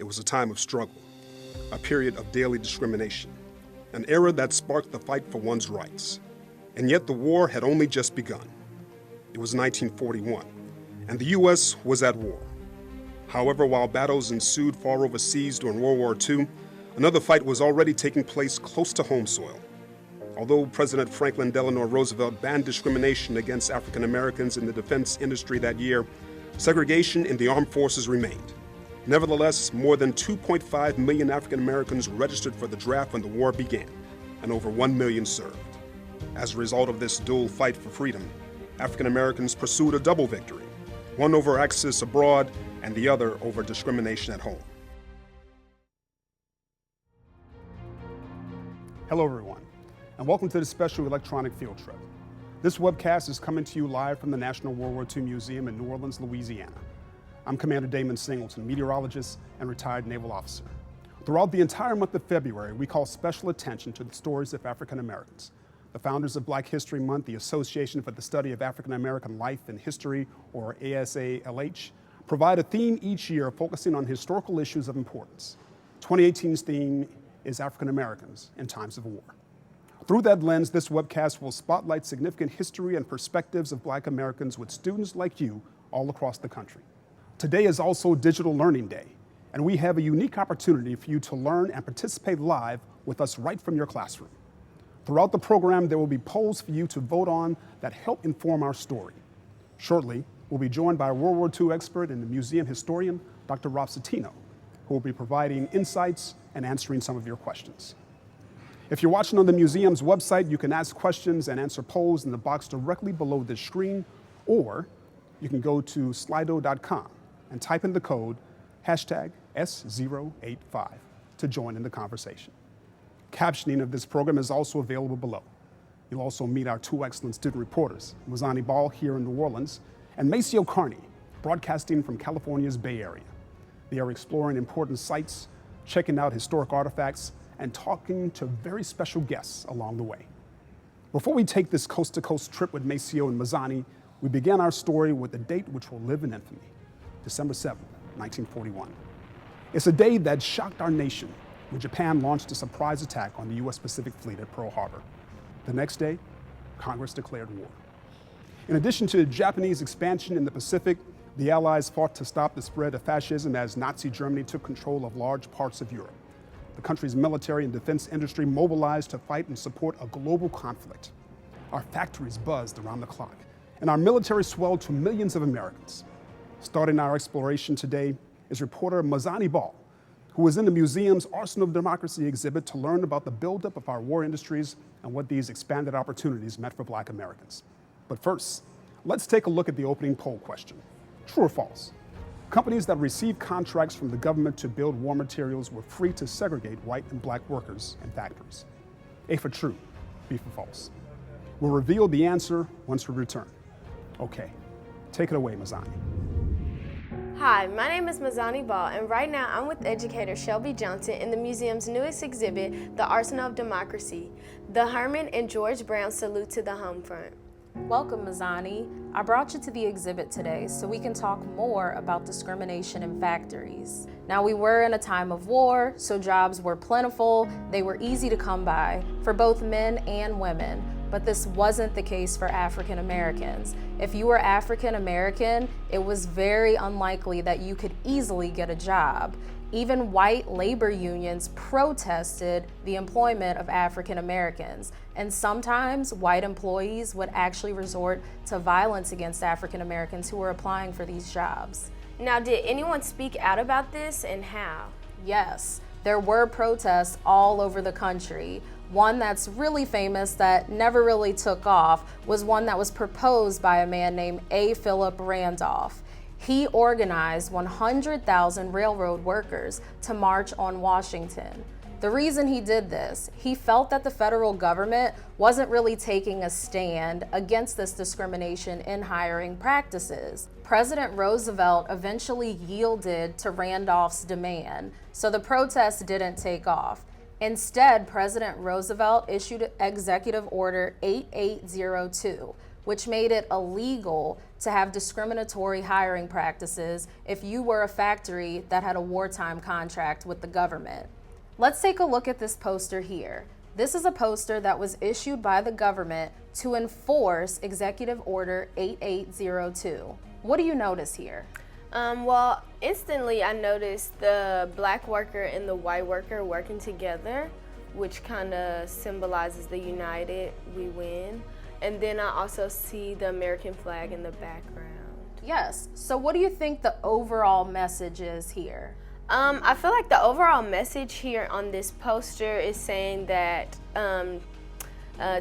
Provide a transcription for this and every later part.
It was a time of struggle, a period of daily discrimination, an era that sparked the fight for one's rights. And yet the war had only just begun. It was 1941, and the U.S. was at war. However, while battles ensued far overseas during World War II, another fight was already taking place close to home soil. Although President Franklin Delano Roosevelt banned discrimination against African Americans in the defense industry that year, segregation in the armed forces remained. Nevertheless, more than 2.5 million African Americans registered for the draft when the war began, and over 1 million served. As a result of this dual fight for freedom, African Americans pursued a double victory, one over access abroad and the other over discrimination at home. Hello everyone, and welcome to this special electronic field trip. This webcast is coming to you live from the National WWII Museum in New Orleans, Louisiana. I'm Commander Damon Singleton, meteorologist and retired naval officer. Throughout the entire month of February, we call special attention to the stories of African Americans. The founders of Black History Month, the Association for the Study of African American Life and History, or ASALH, provide a theme each year focusing on historical issues of importance. 2018's theme is African Americans in times of war. Through that lens, this webcast will spotlight significant history and perspectives of Black Americans with students like you all across the country. Today is also Digital Learning Day, and we have a unique opportunity for you to learn and participate live with us right from your classroom. Throughout the program, there will be polls for you to vote on that help inform our story. Shortly, we'll be joined by a World War II expert and the museum historian, Dr. Rob Citino, who will be providing insights and answering some of your questions. If you're watching on the museum's website, you can ask questions and answer polls in the box directly below this screen, or you can go to slido.com and type in the code #S085 to join in the conversation. Captioning of this program is also available below. You'll also meet our two excellent student reporters, Mizani Ball here in New Orleans, and MACEO CARNEY, broadcasting from California's Bay Area. They are exploring important sites, checking out historic artifacts, and talking to very special guests along the way. Before we take this coast-to-coast trip with MACEO and Mizani, we began our story with a date which will live in infamy, December 7, 1941. It's a day that shocked our nation when Japan launched a surprise attack on the U.S. Pacific Fleet at Pearl Harbor. The next day, Congress declared war. In addition to Japanese expansion in the Pacific, the Allies fought to stop the spread of fascism as Nazi Germany took control of large parts of Europe. The country's military and defense industry mobilized to fight and support a global conflict. Our factories buzzed around the clock, and our military swelled to millions of Americans. Starting our exploration today is reporter Mizani Ball, who was in the museum's Arsenal of Democracy exhibit to learn about the buildup of our war industries and what these expanded opportunities meant for Black Americans. But first, let's take a look at the opening poll question. True or false? Companies that received contracts from the government to build war materials were free to segregate white and Black workers in factories. A for true, B for false. We'll reveal the answer once we return. Okay, take it away, Mizani. Hi, my name is Mizani Ball, and right now I'm with educator Shelby Johnson in the museum's newest exhibit, the Arsenal of Democracy, the Herman and George Brown Salute to the Home Front. Welcome, Mizani. I brought you to the exhibit today so we can talk more about discrimination in factories. Now, we were in a time of war, so jobs were plentiful, they were easy to come by for both men and women. But this wasn't the case for African Americans. If you were African American, it was very unlikely that you could easily get a job. Even white labor unions protested the employment of African Americans, and sometimes white employees would actually resort to violence against African Americans who were applying for these jobs. Now, did anyone speak out about this, and how? Yes, there were protests all over the country. One that's really famous that never really took off was one that was proposed by a man named A. Philip Randolph. He organized 100,000 railroad workers to march on Washington. The reason he did this, he felt that the federal government wasn't really taking a stand against this discrimination in hiring practices. President Roosevelt eventually yielded to Randolph's demand, so the protests didn't take off. Instead, President Roosevelt issued Executive Order 8802, which made it illegal to have discriminatory hiring practices if you were a factory that had a wartime contract with the government. Let's take a look at this poster here. This is a poster that was issued by the government to enforce Executive Order 8802. What do you notice here? Well, instantly I noticed the black worker and the white worker working together, which kind of symbolizes the united, we win. And then I also see the American flag in the background. Yes, so what do you think the overall message is here? I feel like the overall message here on this poster is saying that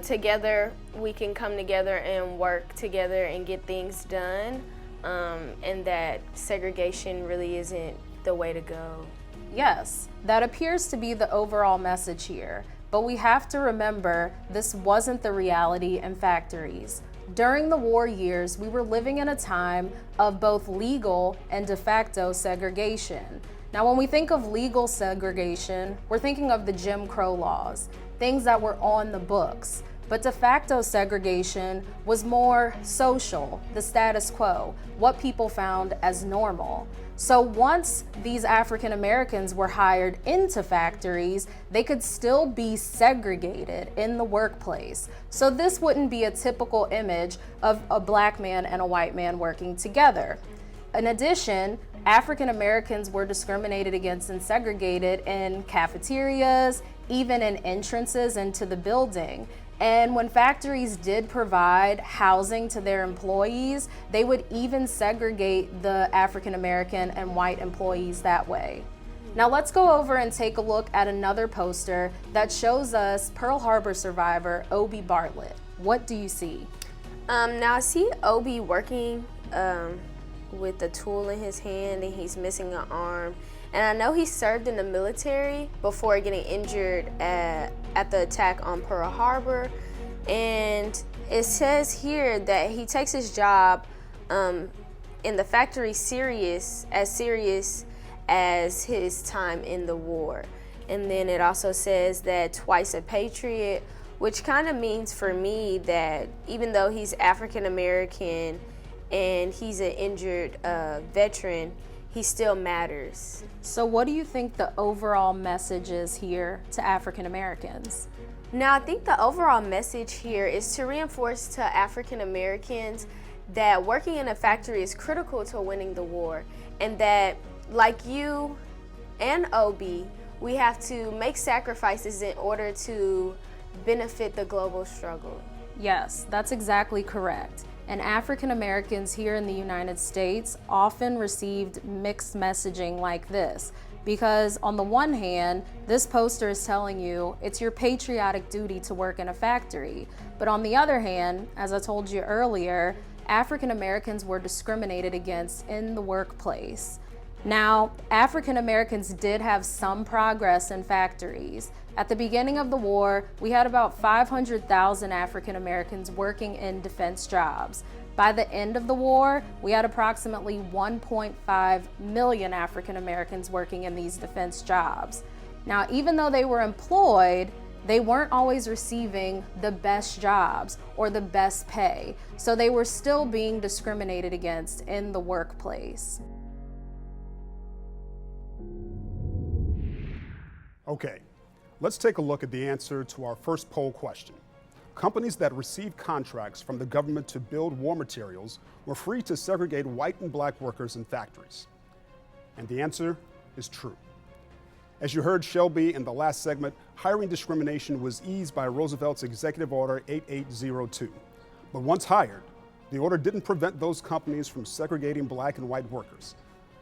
together we can come together and work together and get things done, and that segregation really isn't the way to go. Yes, that appears to be the overall message here, but we have to remember this wasn't the reality in factories. During the war years, we were living in a time of both legal and de facto segregation. Now, when we think of legal segregation, we're thinking of the Jim Crow laws, things that were on the books. But de facto segregation was more social, the status quo, what people found as normal. So once these African Americans were hired into factories, they could still be segregated in the workplace. So this wouldn't be a typical image of a black man and a white man working together. In addition, African Americans were discriminated against and segregated in cafeterias, even in entrances into the building. And when factories did provide housing to their employees, they would even segregate the African American and white employees that way. Now let's go over and take a look at another poster that shows us Pearl Harbor survivor Obi Bartlett. What do you see? Now I see Obi working with a tool in his hand, and he's missing an arm. And I know he served in the military before getting injured at the attack on Pearl Harbor. And it says here that he takes his job in the factory serious as his time in the war. And then it also says that twice a patriot, which kind of means for me that even though he's African American and he's an injured veteran, he still matters. So what do you think the overall message is here to African Americans? Now, I think the overall message here is to reinforce to African Americans that working in a factory is critical to winning the war, and that, like you and Obi, we have to make sacrifices in order to benefit the global struggle. Yes, that's exactly correct. And African Americans here in the United States often received mixed messaging like this, because on the one hand, this poster is telling you it's your patriotic duty to work in a factory. But on the other hand, as I told you earlier, African Americans were discriminated against in the workplace. Now, African Americans did have some progress in factories. At the beginning of the war, we had about 500,000 African Americans working in defense jobs. By the end of the war, we had approximately 1.5 million African Americans working in these defense jobs. Now, even though they were employed, they weren't always receiving the best jobs or the best pay, so they were still being discriminated against in the workplace. Okay, let's take a look at the answer to our first poll question. Companies that received contracts from the government to build war materials were free to segregate white and black workers in factories. And the answer is true. As you heard Shelby in the last segment, hiring discrimination was eased by Roosevelt's Executive Order 8802. But once hired, the order didn't prevent those companies from segregating black and white workers.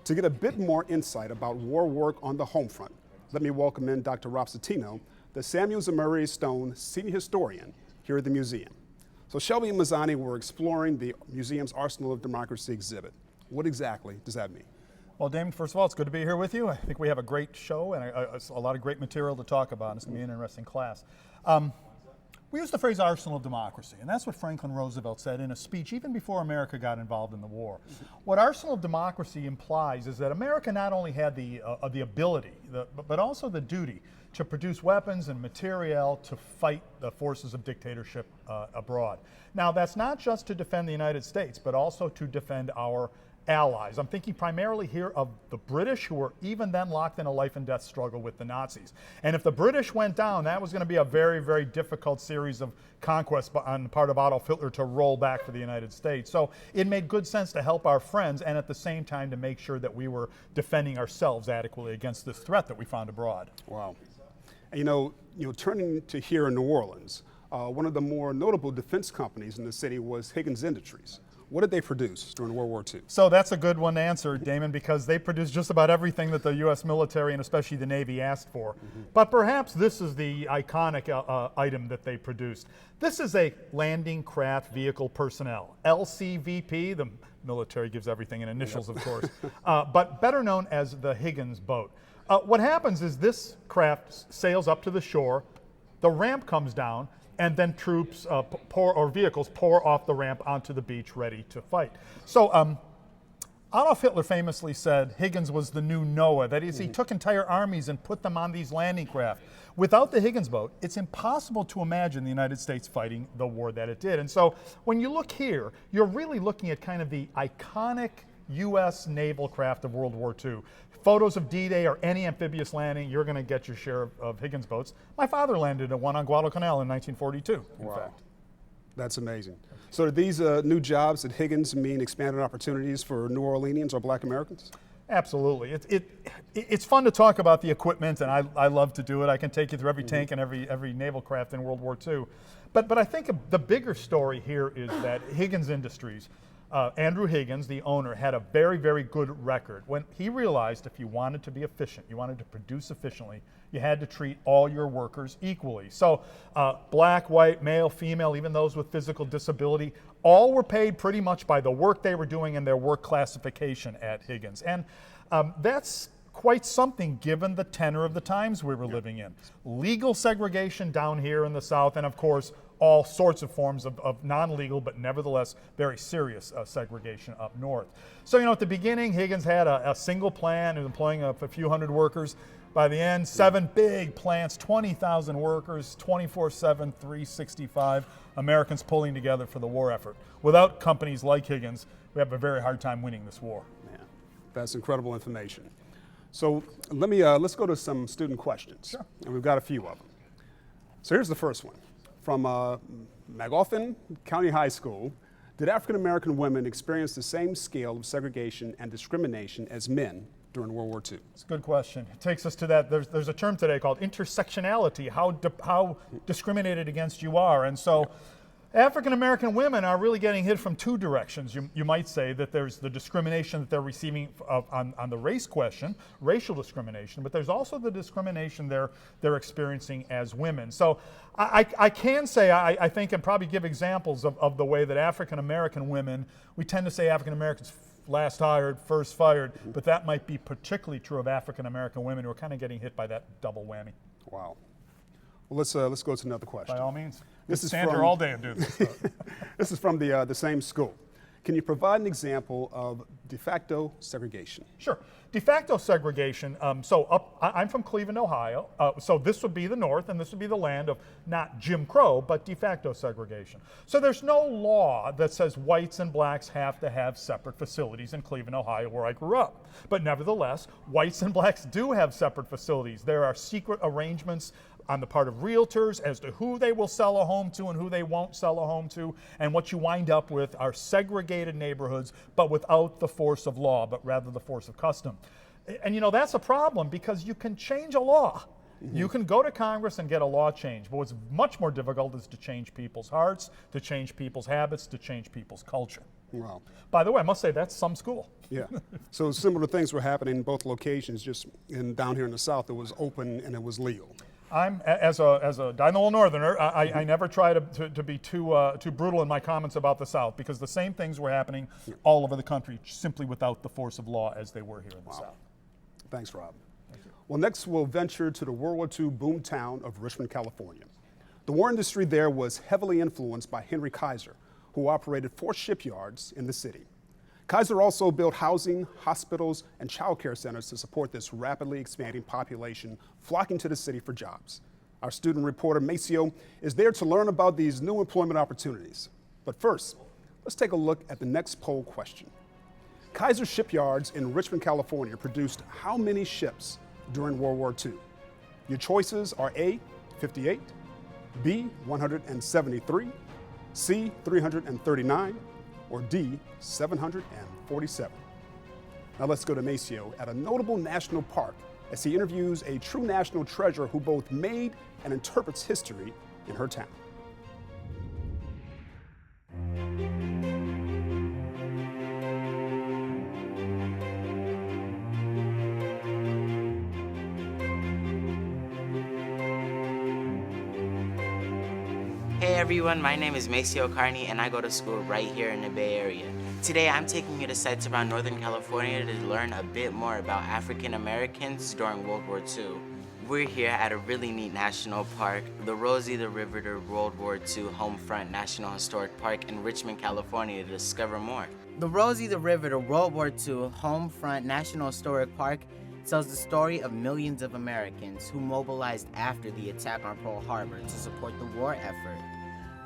To get a bit more insight about war work on the home front, let me welcome in Dr. Rob Citino, the Samuel Zemurray Stone Senior Historian here at the museum. So Shelby and Mazani were exploring the museum's Arsenal of Democracy exhibit. What exactly does that mean? Well, Damon, first of all, it's good to be here with you. I think we have a great show and a lot of great material to talk about. It's going to be an interesting class. We use the phrase arsenal of democracy, and that's what Franklin Roosevelt said in a speech even before America got involved in the war. What arsenal of democracy implies is that America not only had the ability, but also the duty to produce weapons and materiel to fight the forces of dictatorship abroad. Now, that's not just to defend the United States, but also to defend our allies. I'm thinking primarily here of the British, who were even then locked in a life and death struggle with the Nazis. And if the British went down, that was going to be a very, very difficult series of conquests on the part of Adolf Hitler to roll back for the United States. So it made good sense to help our friends and at the same time to make sure that we were defending ourselves adequately against this threat that we found abroad. Wow. And you know, turning to here in New Orleans, one of the more notable defense companies in the city was Higgins Industries. What did they produce during World War II? So that's a good one to answer, Damon, because they produced just about everything that the U.S. military and especially the Navy asked for. But perhaps this is the iconic item that they produced. This is a landing craft vehicle personnel, LCVP. The military gives everything in initials, of course, but better known as the Higgins boat. What happens is this craft sails up to the shore, the ramp comes down, and then troops vehicles pour off the ramp onto the beach ready to fight. So Adolf Hitler famously said Higgins was the new Noah. That is, he took entire armies and put them on these landing craft. Without the Higgins boat, it's impossible to imagine the United States fighting the war that it did. And so when you look here, you're really looking at kind of the iconic U.S. naval craft of World War II. Photos of D-Day or any amphibious landing, you're going to get your share of Higgins boats. My father landed at one on Guadalcanal in 1942, in fact. That's amazing. So do these new jobs at Higgins mean expanded opportunities for New Orleanians or Black Americans? Absolutely. It's fun to talk about the equipment, and I love to do it. I can take you through every tank and every naval craft in World War II. But I think the bigger story here is that Higgins Industries, Andrew Higgins, the owner, had a very, very good record. When he realized if you wanted to be efficient, you wanted to produce efficiently, you had to treat all your workers equally. So black, white, male, female, even those with physical disability, all were paid pretty much by the work they were doing and their work classification at Higgins. And that's quite something given the tenor of the times we were living in. Legal segregation down here in the South, and of course, all sorts of forms of non-legal, but nevertheless very serious segregation up north. So, you know, at the beginning, Higgins had a single plant, employing a few hundred workers. By the end, 7 big plants, 20,000 workers, 24/7, 365 Americans pulling together for the war effort. Without companies like Higgins, we have a very hard time winning this war. Man, that's incredible information. So let's go to some student questions. Sure. And we've got a few of them. So here's the first one. From Magoffin County High School, did African American women experience the same scale of segregation and discrimination as men during World War II? It's a good question. It takes us to that. There's a term today called intersectionality, how discriminated against you are. And so African American women are really getting hit from two directions. You might say that there's the discrimination that they're receiving on the race question, racial discrimination, but there's also the discrimination they're experiencing as women. So I can say, I think, and probably give examples of the way that African American women, we tend to say African Americans last hired, first fired, but that might be particularly true of African American women who are kind of getting hit by that double whammy. Wow. Well, let's go to another question. By all means. This is stand here all day and do this. This is from the same school. Can you provide an example of de facto segregation? Sure. De facto segregation, I'm from Cleveland, Ohio, so this would be the North, and this would be the land of not Jim Crow, but de facto segregation. So there's no law that says whites and blacks have to have separate facilities in Cleveland, Ohio, where I grew up. But nevertheless, whites and blacks do have separate facilities. There are secret arrangements on the part of realtors as to who they will sell a home to and who they won't sell a home to, and what you wind up with are segregated neighborhoods, but without the force of law, but rather the force of custom. And you know, that's a problem because you can change a law. You can go to Congress and get a law change, but what's much more difficult is to change people's hearts, to change people's habits, to change people's culture. Wow. By the way, I must say that's some school. Yeah. So similar things were happening in both locations, just down here in the South, it was open and it was legal. I'm, as a dyed-in-the-wool Northerner, I never try to be too brutal in my comments about the South, because the same things were happening all over the country, simply without the force of law as they were here in the South. Thanks, Rob. Thank you. Well, next we'll venture to the World War II boom town of Richmond, California. The war industry there was heavily influenced by Henry Kaiser, who operated 4 shipyards in the city. Kaiser also built housing, hospitals, and child care centers to support this rapidly expanding population flocking to the city for jobs. Our student reporter, MACEO, is there to learn about these new employment opportunities. But first, let's take a look at the next poll question. Kaiser shipyards in Richmond, California produced how many ships during World War II? Your choices are A, 58, B, 173, C, 339, or D, 747. Now let's go to MACEO at a notable national park as he interviews a true national treasure who both made and interprets history in her town. Hey everyone, my name is MACEO CARNEY and I go to school right here in the Bay Area. Today I'm taking you to sites around Northern California to learn a bit more about African Americans during World War II. We're here at a really neat national park, the Rosie the Riveter World War II Homefront National Historic Park in Richmond, California to discover more. The Rosie the Riveter World War II Homefront National Historic Park tells the story of millions of Americans who mobilized after the attack on Pearl Harbor to support the war effort,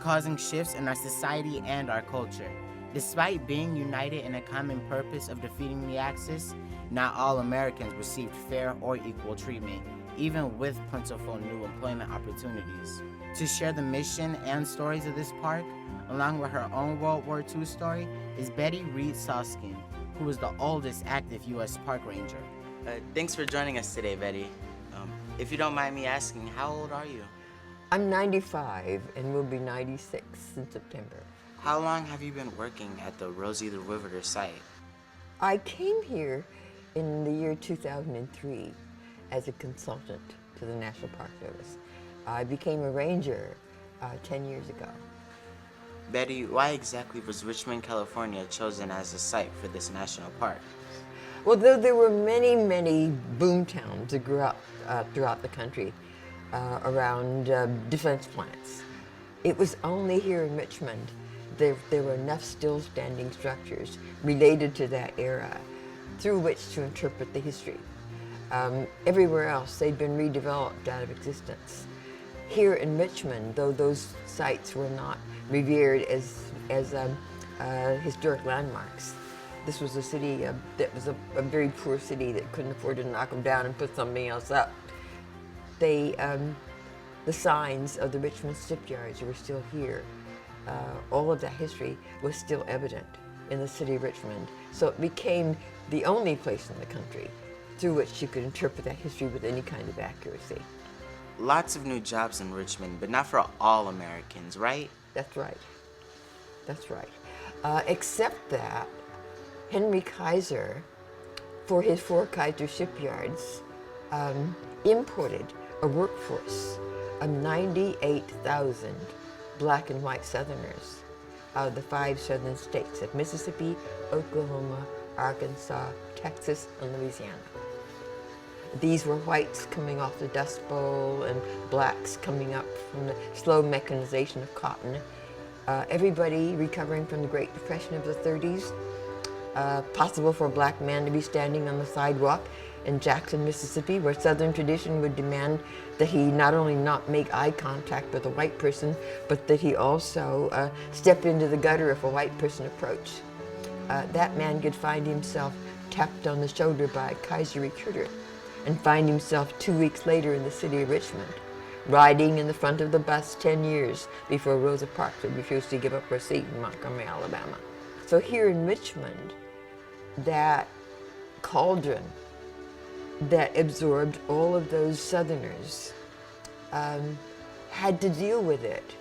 causing shifts in our society and our culture. Despite being united in a common purpose of defeating the Axis, not all Americans received fair or equal treatment, even with plentiful new employment opportunities. To share the mission and stories of this park, along with her own World War II story, is Betty Reed Soskin, who is the oldest active U.S. park ranger. Thanks for joining us today, Betty. If you don't mind me asking, how old are you? I'm 95 and will be 96 in September. How long have you been working at the Rosie the Riveter site? I came here in the year 2003 as a consultant to the National Park Service. I became a ranger 10 years ago. Betty, why exactly was Richmond, California chosen as a site for this national park? Well, though there were many, many boom towns that grew up throughout the country around defense plants, it was only here in Richmond there were enough still standing structures related to that era through which to interpret the history. Everywhere else, they'd been redeveloped out of existence. Here in Richmond, though those sites were not revered as historic landmarks, this was a city that was a very poor city that couldn't afford to knock them down and put something else up. The signs of the Richmond shipyards were still here. All of that history was still evident in the city of Richmond. So it became the only place in the country through which you could interpret that history with any kind of accuracy. Lots of new jobs in Richmond, but not for all Americans, right? That's right. That's right. Except that Henry Kaiser, for his 4 Kaiser shipyards, imported a workforce of 98,000 black and white Southerners out of the 5 southern states of Mississippi, Oklahoma, Arkansas, Texas, and Louisiana. These were whites coming off the Dust Bowl and blacks coming up from the slow mechanization of cotton. Everybody recovering from the Great Depression of the 30s. Possible for a black man to be standing on the sidewalk in Jackson, Mississippi, where Southern tradition would demand that he not only not make eye contact with a white person, but that he also step into the gutter if a white person approached. That man could find himself tapped on the shoulder by a Kaiser recruiter and find himself 2 weeks later in the city of Richmond, riding in the front of the bus 10 years before Rosa Parks would refuse to give up her seat in Montgomery, Alabama. So here in Richmond, that cauldron that absorbed all of those Southerners had to deal with it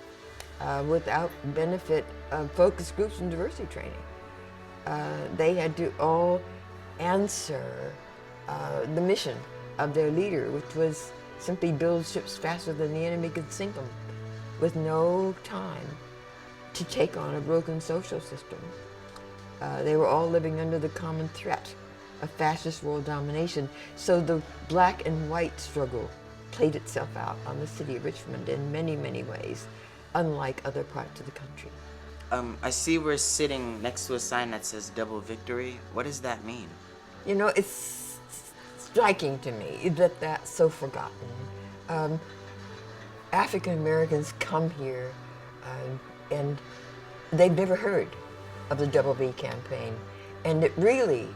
without benefit of focus groups and diversity training. They had to all answer the mission of their leader, which was simply build ships faster than the enemy could sink them, with no time to take on a broken social system. They were all living under the common threat of fascist world domination. So the black and white struggle played itself out on the city of Richmond in many, many ways, unlike other parts of the country. I see we're sitting next to a sign that says Double Victory. What does that mean? You know, it's striking to me that that's so forgotten. African Americans come here and they've never heard of the Double V campaign. And it really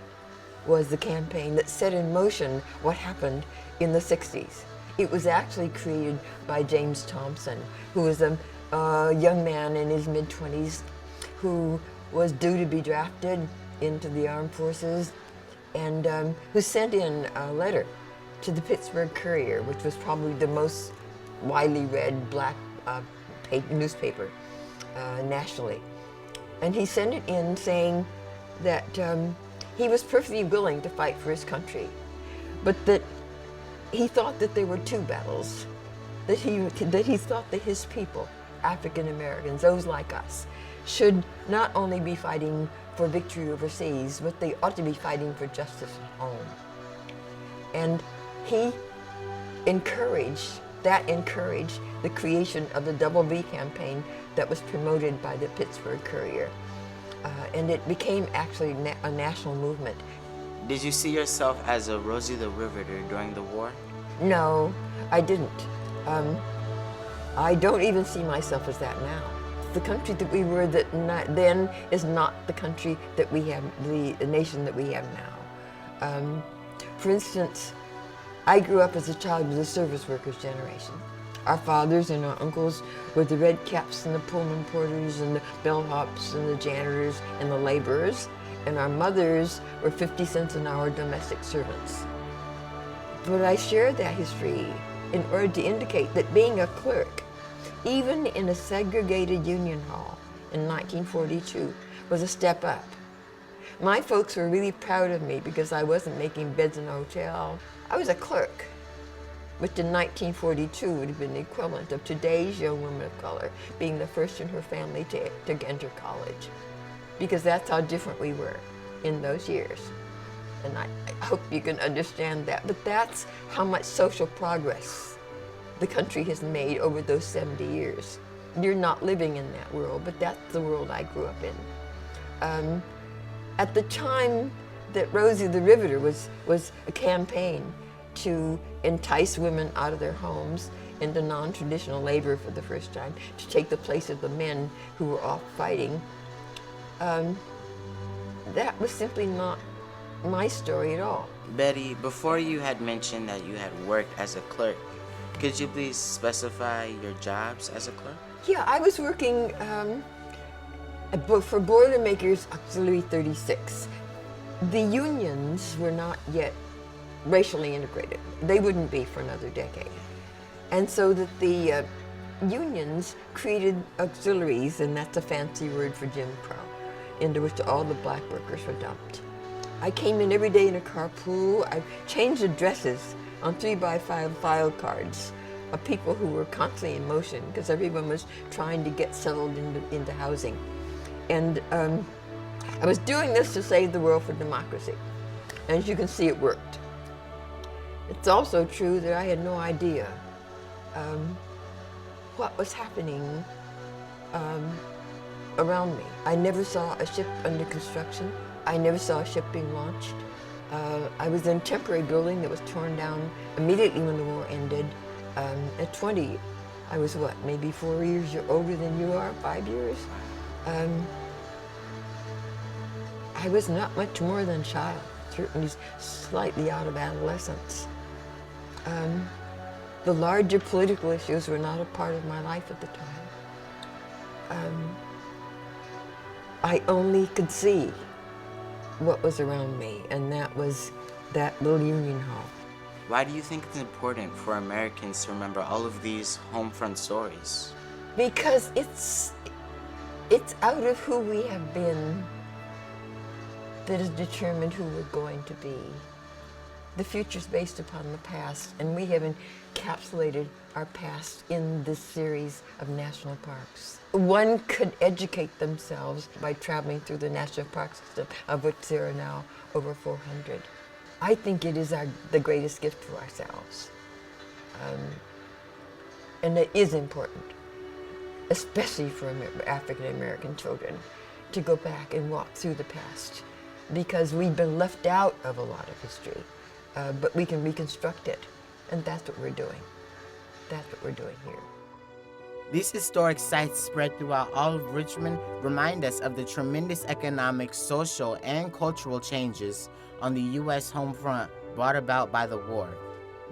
was the campaign that set in motion what happened in the 60s. It was actually created by James Thompson, who was a young man in his mid-20s who was due to be drafted into the armed forces and who sent in a letter to the Pittsburgh Courier, which was probably the most widely read black newspaper nationally. And he sent it in saying that he was perfectly willing to fight for his country, but that he thought that there were two battles, that he thought that his people, African Americans, those like us, should not only be fighting for victory overseas, but they ought to be fighting for justice at home. And he encouraged the creation of the Double V campaign that was promoted by the Pittsburgh Courier. And it became actually a national movement. Did you see yourself as a Rosie the Riveter during the war? No, I didn't. I don't even see myself as that now. The country that we were then is not the country that we have, the nation that we have now. For instance, I grew up as a child of the service workers generation. Our fathers and our uncles were the red caps and the Pullman porters and the bellhops and the janitors and the laborers, and our mothers were 50 cents an hour domestic servants. But I share that history in order to indicate that being a clerk, even in a segregated union hall in 1942, was a step up. My folks were really proud of me because I wasn't making beds in a hotel. I was a clerk, which in 1942 would have been the equivalent of today's young woman of color being the first in her family to enter college, because that's how different we were in those years. And I hope you can understand that. But that's how much social progress the country has made over those 70 years. You're not living in that world, but that's the world I grew up in. At the time that Rosie the Riveter was a campaign to entice women out of their homes into non-traditional labor for the first time, to take the place of the men who were off fighting, that was simply not my story at all. Betty, before you had mentioned that you had worked as a clerk, could you please specify your jobs as a clerk? Yeah, I was working for Boilermakers Auxiliary 36. The unions were not yet racially integrated. They wouldn't be for another decade. And so that the unions created auxiliaries, and that's a fancy word for Jim Crow, into which all the black workers were dumped. I came in every day in a carpool. I changed addresses on 3x5 file cards of people who were constantly in motion because everyone was trying to get settled into housing. And I was doing this to save the world for democracy. And as you can see, it worked. It's also true that I had no idea what was happening around me. I never saw a ship under construction. I never saw a ship being launched. I was in a temporary building that was torn down immediately when the war ended. At 20, I was what, maybe 4 years older than you are, 5 years? I was not much more than a child, certainly slightly out of adolescence. The larger political issues were not a part of my life at the time. I only could see what was around me, and that was that little union hall. Why do you think it's important for Americans to remember all of these home front stories? Because it's out of who we have been that has determined who we're going to be. The future's based upon the past, and we have encapsulated our past in this series of national parks. One could educate themselves by traveling through the national park system, of which there are now over 400. I think it is the greatest gift to ourselves. And it is important, especially for African American children, to go back and walk through the past, because we've been left out of a lot of history, but we can reconstruct it, and that's what we're doing. That's what we're doing here. These historic sites spread throughout all of Richmond remind us of the tremendous economic, social, and cultural changes on the U.S. home front brought about by the war.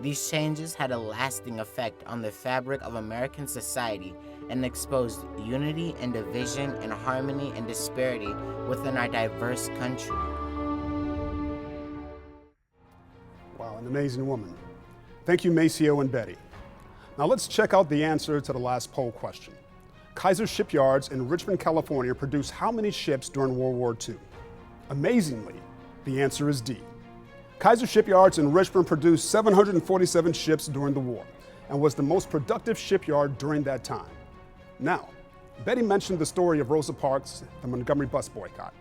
These changes had a lasting effect on the fabric of American society and exposed unity and division and harmony and disparity within our diverse country. Wow, an amazing woman. Thank you, MACEO and Betty. Now let's check out the answer to the last poll question. Kaiser Shipyards in Richmond, California produced how many ships during World War II? Amazingly, the answer is D. Kaiser Shipyards in Richmond produced 747 ships during the war and was the most productive shipyard during that time. Now, Betty mentioned the story of Rosa Parks, the Montgomery bus boycott.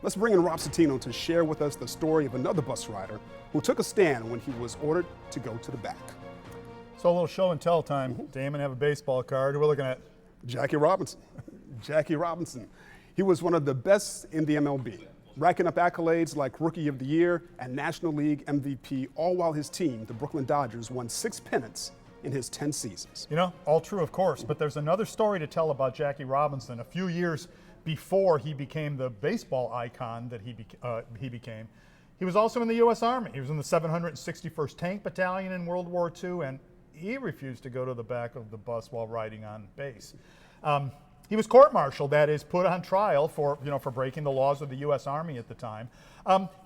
Let's bring in Rob Citino to share with us the story of another bus rider who took a stand when he was ordered to go to the back. So a little show and tell time. Damon have a baseball card. Who we're looking at? Jackie Robinson. Jackie Robinson. He was one of the best in the MLB, racking up accolades like Rookie of the Year and National League MVP, all while his team, the Brooklyn Dodgers, won 6 pennants in his 10 seasons. You know, all true, of course, but there's another story to tell about Jackie Robinson. A few years before he became the baseball icon that he became, he was also in the U.S. Army. He was in the 761st Tank Battalion in World War II, and he refused to go to the back of the bus while riding on base. He was court-martialed, that is, put on trial for breaking the laws of the U.S. Army at the time.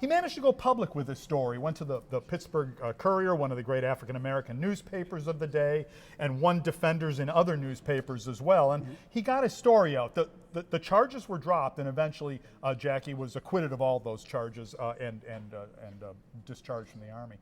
He managed to go public with his story, went to the Pittsburgh Courier, one of the great African-American newspapers of the day, and won defenders in other newspapers as well. And he got his story out. The charges were dropped, and eventually Jackie was acquitted of all those charges and discharged from the Army.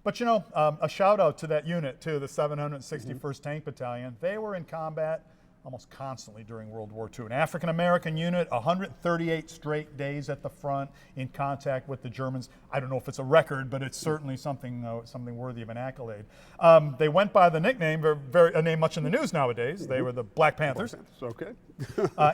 But a shout out to that unit too, the 761st Tank Battalion. They were in combat almost constantly during World War II. An African-American unit, 138 straight days at the front in contact with the Germans. I don't know if it's a record, but it's certainly something worthy of an accolade. They went by the nickname, a name much in the news nowadays. They were the Black Panthers. Okay.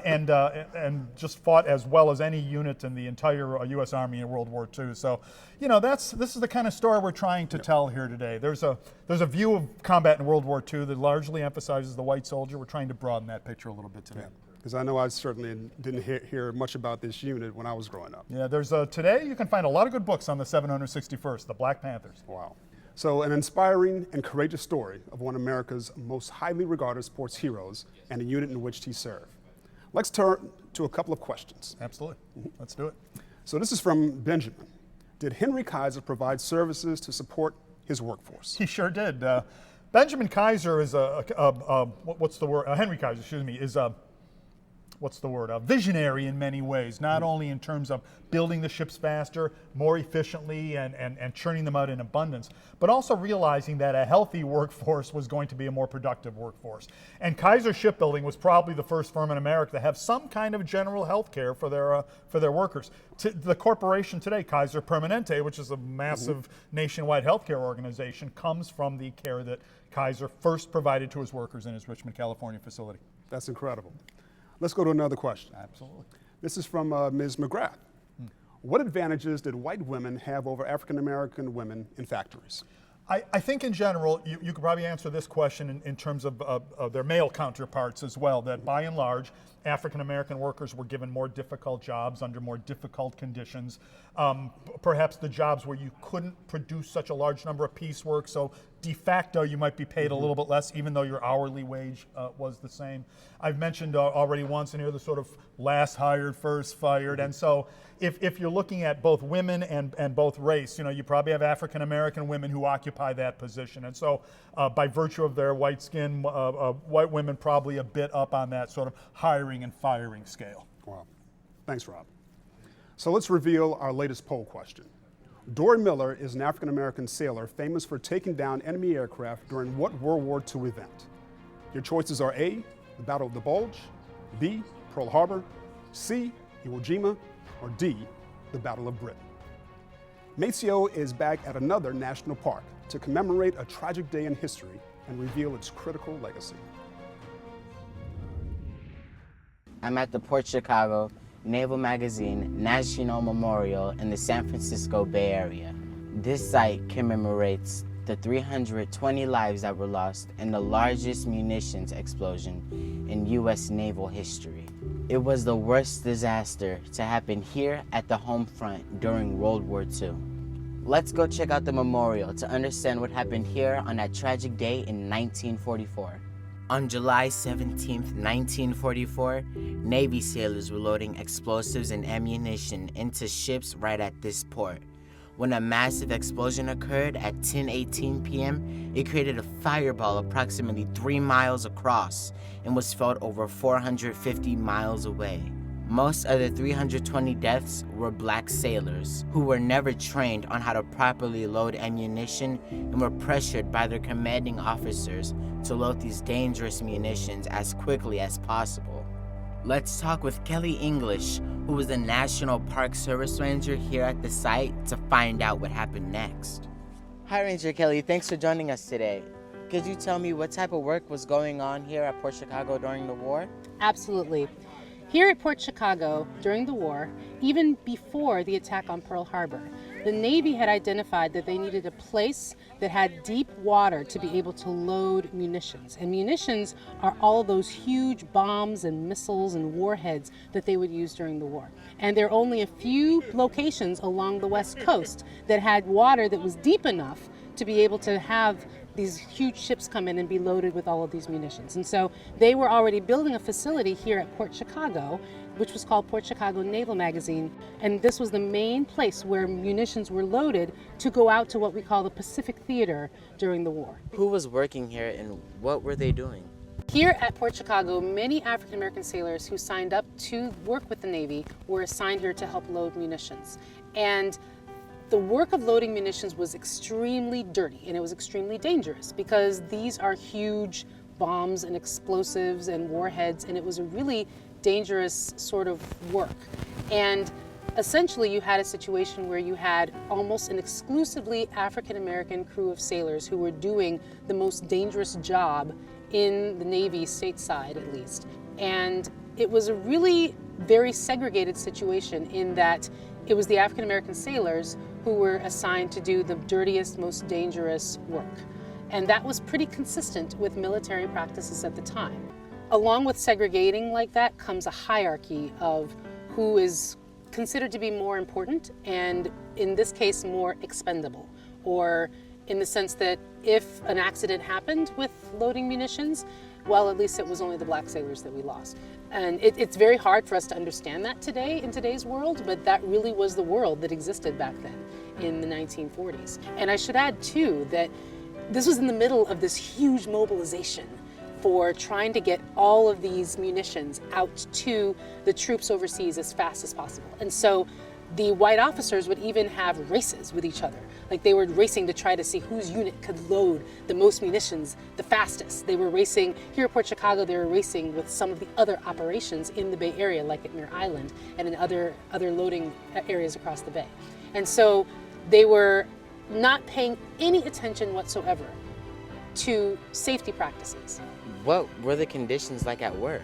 and just fought as well as any unit in the entire U.S. Army in World War II. So, this is the kind of story we're trying to tell here today. There's a view of combat in World War II that largely emphasizes the white soldier. We're trying to broaden that picture a little bit today. Because I know I certainly didn't hear much about this unit when I was growing up. Yeah, there's today you can find a lot of good books on the 761st, the Black Panthers. Wow. So an inspiring and courageous story of one of America's most highly regarded sports heroes and a unit in which he served. Let's turn to a couple of questions. Absolutely. Let's do it. So this is from Benjamin. Did Henry Kaiser provide services to support his workforce? He sure did. Benjamin Kaiser is Henry Kaiser, excuse me, is a visionary in many ways, not only in terms of building the ships faster, more efficiently, and churning them out in abundance, but also realizing that a healthy workforce was going to be a more productive workforce. And Kaiser Shipbuilding was probably the first firm in America to have some kind of general health care for their workers. The corporation today, Kaiser Permanente, which is a massive nationwide healthcare organization, comes from the care that Kaiser first provided to his workers in his Richmond, California facility. That's incredible. Let's go to another question. Absolutely. This is from Ms. McGrath. What advantages did white women have over African American women in factories? I think in general, you could probably answer this question in terms of their male counterparts as well, that by and large, African American workers were given more difficult jobs under more difficult conditions. Perhaps the jobs where you couldn't produce such a large number of piecework, so de facto you might be paid a little bit less even though your hourly wage was the same. I've mentioned already once in here the sort of last hired, first fired, and so if you're looking at both women and both race, you probably have African American women who occupy that position, and so by virtue of their white skin, white women probably a bit up on that sort of hiring and firing scale. Wow. Thanks, Rob. So let's reveal our latest poll question. Dory Miller is an African American sailor famous for taking down enemy aircraft during what World War II event? Your choices are A, the Battle of the Bulge, B, Pearl Harbor, C, Iwo Jima, or D, the Battle of Britain. MACEO is back at another national park, to commemorate a tragic day in history and reveal its critical legacy. I'm at the Port Chicago Naval Magazine National Memorial in the San Francisco Bay Area. This site commemorates the 320 lives that were lost in the largest munitions explosion in U.S. naval history. It was the worst disaster to happen here at the home front during World War II. Let's go check out the memorial to understand what happened here on that tragic day in 1944. On July 17, 1944, Navy sailors were loading explosives and ammunition into ships right at this port. When a massive explosion occurred at 10:18 p.m., it created a fireball approximately 3 miles across and was felt over 450 miles away. Most of the 320 deaths were black sailors who were never trained on how to properly load ammunition and were pressured by their commanding officers to load these dangerous munitions as quickly as possible. Let's talk with Kelly English, who was the National Park Service Ranger here at the site, to find out what happened next. Hi Ranger Kelly, thanks for joining us today. Could you tell me what type of work was going on here at Port Chicago during the war? Absolutely. Here at Port Chicago, during the war, even before the attack on Pearl Harbor, the Navy had identified that they needed a place that had deep water to be able to load munitions. And munitions are all of those huge bombs and missiles and warheads that they would use during the war. And there are only a few locations along the West Coast that had water that was deep enough to be able to have these huge ships come in and be loaded with all of these munitions. And so they were already building a facility here at Port Chicago, which was called Port Chicago Naval Magazine. And this was the main place where munitions were loaded to go out to what we call the Pacific Theater during the war. Who was working here and what were they doing? Here at Port Chicago, many African American sailors who signed up to work with the Navy were assigned here to help load munitions. And the work of loading munitions was extremely dirty and it was extremely dangerous because these are huge bombs and explosives and warheads, and it was a really dangerous sort of work. And essentially you had a situation where you had almost an exclusively African American crew of sailors who were doing the most dangerous job in the Navy, stateside at least. And it was a really very segregated situation in that it was the African American sailors who were assigned to do the dirtiest, most dangerous work. And that was pretty consistent with military practices at the time. Along with segregating like that comes a hierarchy of who is considered to be more important and, in this case, more expendable. Or in the sense that if an accident happened with loading munitions, well, at least it was only the black sailors that we lost. And it's very hard for us to understand that today, in today's world, but that really was the world that existed back then in the 1940s. And I should add, too, that this was in the middle of this huge mobilization for trying to get all of these munitions out to the troops overseas as fast as possible. And so the white officers would even have races with each other. Like they were racing to try to see whose unit could load the most munitions the fastest. They were racing, here at Port Chicago, they were racing with some of the other operations in the Bay Area, like at Muir Island and in other loading areas across the Bay. And so they were not paying any attention whatsoever to safety practices. What were the conditions like at work?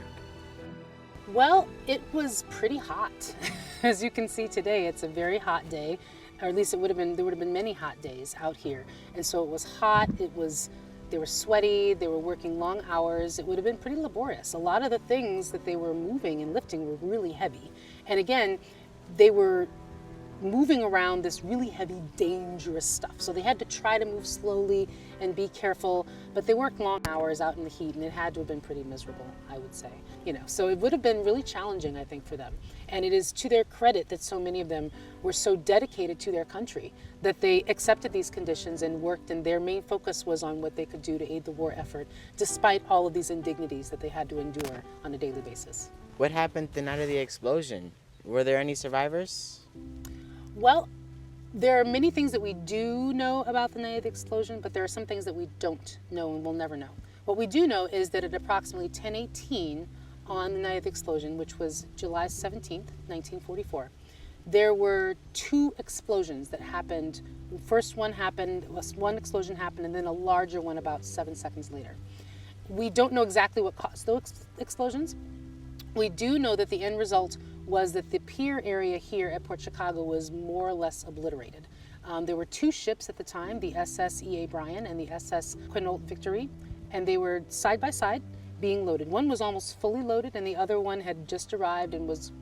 Well, it was pretty hot. As you can see today, it's a very hot day, or at least there would have been many hot days out here. And so it was hot, they were sweaty, they were working long hours. It would have been pretty laborious. A lot of the things that they were moving and lifting were really heavy. And again, they were moving around this really heavy, dangerous stuff. So they had to try to move slowly and be careful, but they worked long hours out in the heat, and it had to have been pretty miserable, I would say. So it would have been really challenging, I think, for them. And it is to their credit that so many of them were so dedicated to their country that they accepted these conditions and worked, and their main focus was on what they could do to aid the war effort, despite all of these indignities that they had to endure on a daily basis. What happened the night of the explosion? Were there any survivors? Well, there are many things that we do know about the night of the explosion, but there are some things that we don't know and will never know. What we do know is that at approximately 10:18 on the night of the explosion, which was July 17th, 1944, there were 2 explosions that happened. First one explosion happened, and then a larger one about 7 seconds later. We don't know exactly what caused those explosions. We do know that the end result was that the pier area here at Port Chicago was more or less obliterated. There were 2 ships at the time, the SS E.A. Bryan and the SS Quinault Victory, and they were side by side being loaded. One was almost fully loaded, and the other one had just arrived and was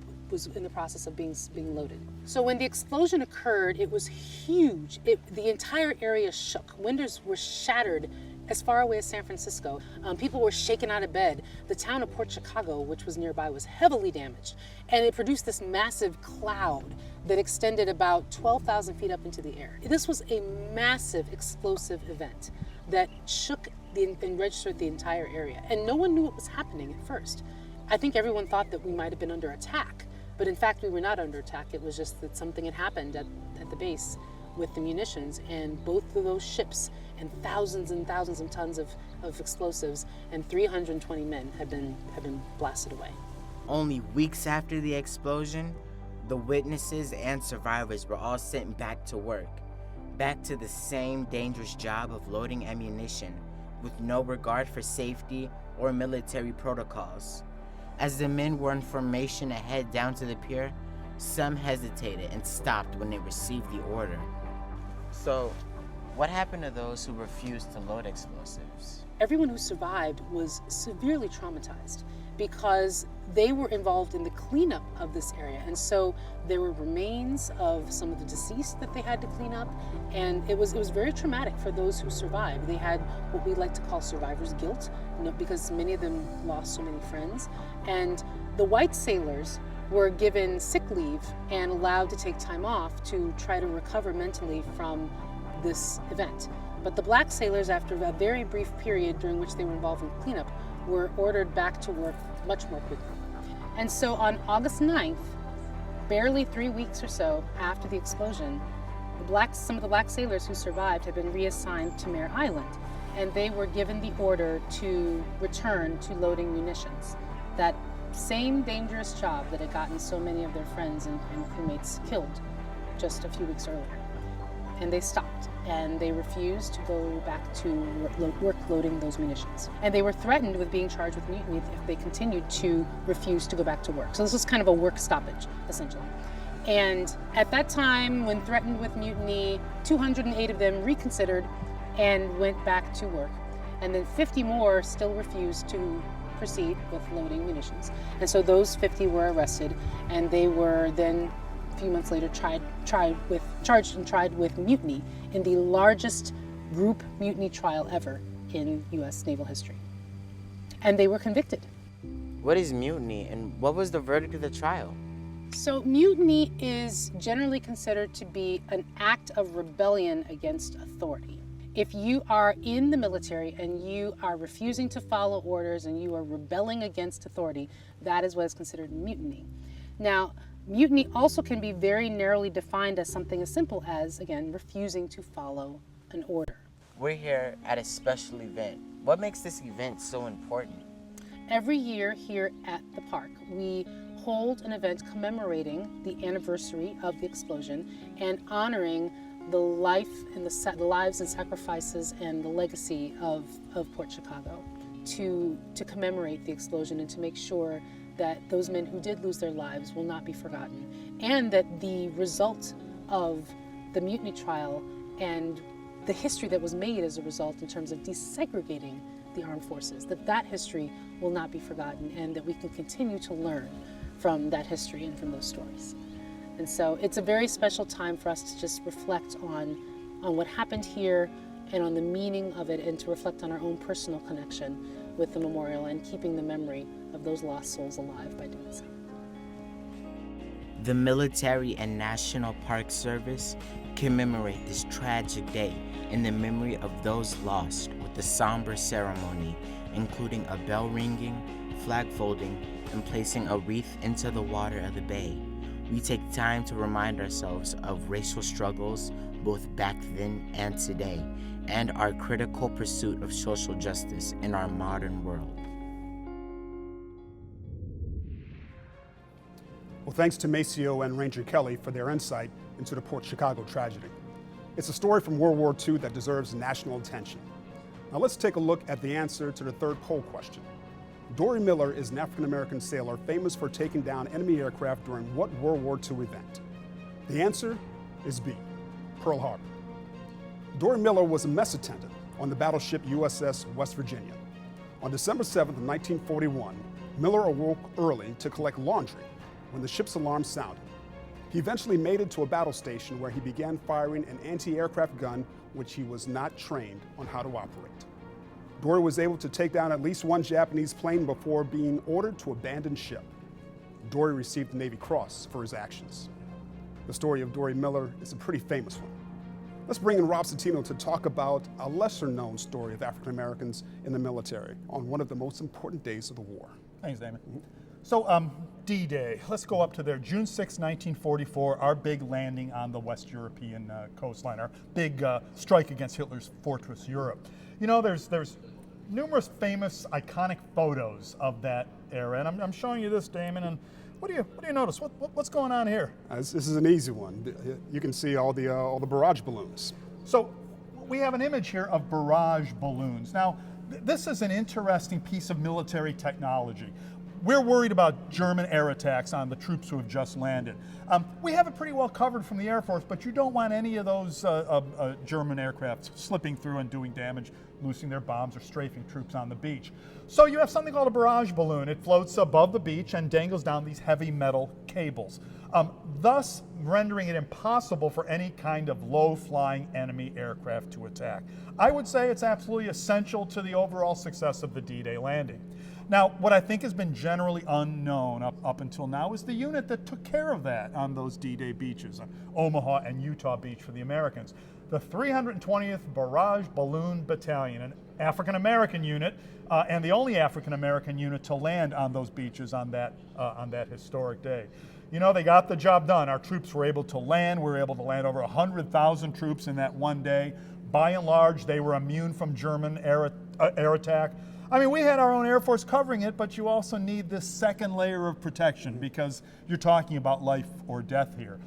in the process of being loaded. So when the explosion occurred, it was huge. The entire area shook. Windows were shattered as far away as San Francisco. People were shaken out of bed. The town of Port Chicago, which was nearby, was heavily damaged. And it produced this massive cloud that extended about 12,000 feet up into the air. This was a massive explosive event that shook and registered the entire area. And no one knew what was happening at first. I think everyone thought that we might have been under attack, but in fact we were not under attack. It was just that something had happened at the base with the munitions, and both of those ships and thousands of tons of explosives and 320 men have been blasted away. Only weeks after the explosion, the witnesses and survivors were all sent back to work, back to the same dangerous job of loading ammunition with no regard for safety or military protocols. As the men were in formation to head down to the pier, some hesitated and stopped when they received the order. So, what happened to those who refused to load explosives? Everyone who survived was severely traumatized because they were involved in the cleanup of this area. And so there were remains of some of the deceased that they had to clean up. And it was very traumatic for those who survived. They had what we like to call survivor's guilt, because many of them lost so many friends. And the white sailors were given sick leave and allowed to take time off to try to recover mentally from this event. But the black sailors, after a very brief period during which they were involved in cleanup, were ordered back to work much more quickly. And so on August 9th, barely 3 weeks or so after the explosion, some of the black sailors who survived had been reassigned to Mare Island, and they were given the order to return to loading munitions. That same dangerous job that had gotten so many of their friends and crewmates killed just a few weeks earlier. And they stopped, and they refused to go back to work loading those munitions. And they were threatened with being charged with mutiny if they continued to refuse to go back to work. So this was kind of a work stoppage, essentially. And at that time, when threatened with mutiny, 208 of them reconsidered and went back to work. And then 50 more still refused to proceed with loading munitions. And so those 50 were arrested, and they were then a few months later charged and tried with mutiny in the largest group mutiny trial ever in U.S. naval history. And they were convicted. What is mutiny, and what was the verdict of the trial? So mutiny is generally considered to be an act of rebellion against authority. If you are in the military and you are refusing to follow orders and you are rebelling against authority, that is what is considered mutiny. Now, mutiny also can be very narrowly defined as something as simple as, again, refusing to follow an order. We're here at a special event. What makes this event so important? Every year here at the park, we hold an event commemorating the anniversary of the explosion and honoring the life and the lives and sacrifices and the legacy of Port Chicago to commemorate the explosion and to make sure that those men who did lose their lives will not be forgotten, and that the result of the mutiny trial and the history that was made as a result in terms of desegregating the armed forces, that history will not be forgotten, and that we can continue to learn from that history and from those stories. And so it's a very special time for us to just reflect on what happened here and on the meaning of it, and to reflect on our own personal connection with the memorial and keeping the memory of those lost souls alive by doing so. The Military and National Park Service commemorate this tragic day in the memory of those lost with a somber ceremony, including a bell ringing, flag folding, and placing a wreath into the water of the bay. We take time to remind ourselves of racial struggles both back then and today, and our critical pursuit of social justice in our modern world. Well, thanks to MACEO and Ranger Kelly for their insight into the Port Chicago tragedy. It's a story from World War II that deserves national attention. Now let's take a look at the answer to the third poll question. Dory Miller is an African-American sailor famous for taking down enemy aircraft during what World War II event? The answer is B, Pearl Harbor. Dory Miller was a mess attendant on the battleship USS West Virginia. On December 7th, 1941, Miller awoke early to collect laundry when the ship's alarm sounded. He eventually made it to a battle station where he began firing an anti-aircraft gun which he was not trained on how to operate. Dory was able to take down at least one Japanese plane before being ordered to abandon ship. Dory received the Navy Cross for his actions. The story of Dory Miller is a pretty famous one. Let's bring in Rob Citino to talk about a lesser-known story of African Americans in the military on one of the most important days of the war. Thanks, Damon. So, D-Day, let's go up to there. June 6, 1944, our big landing on the West European coastline, our big strike against Hitler's fortress Europe. You know, there's numerous famous, iconic photos of that era, and I'm showing you this, Damon, and what do you notice? What's going on here? This is an easy one. You can see all the barrage balloons. So, we have an image here of barrage balloons. Now, this is an interesting piece of military technology. We're worried about German air attacks on the troops who have just landed. We have it pretty well covered from the Air Force, but you don't want any of those German aircraft slipping through and doing damage, loosing their bombs or strafing troops on the beach. So you have something called a barrage balloon. It floats above the beach and dangles down these heavy metal cables, thus rendering it impossible for any kind of low-flying enemy aircraft to attack. I would say it's absolutely essential to the overall success of the D-Day landing. Now, what I think has been generally unknown up until now is the unit that took care of that on those D-Day beaches, Omaha and Utah Beach for the Americans. The 320th Barrage Balloon Battalion, an African-American unit, and the only African-American unit to land on those beaches on that historic day. You know, they got the job done. Our troops were able to land. We were able to land over 100,000 troops in that one day. By and large, they were immune from German air attack. I mean, we had our own Air Force covering it, but you also need this second layer of protection because you're talking about life or death here.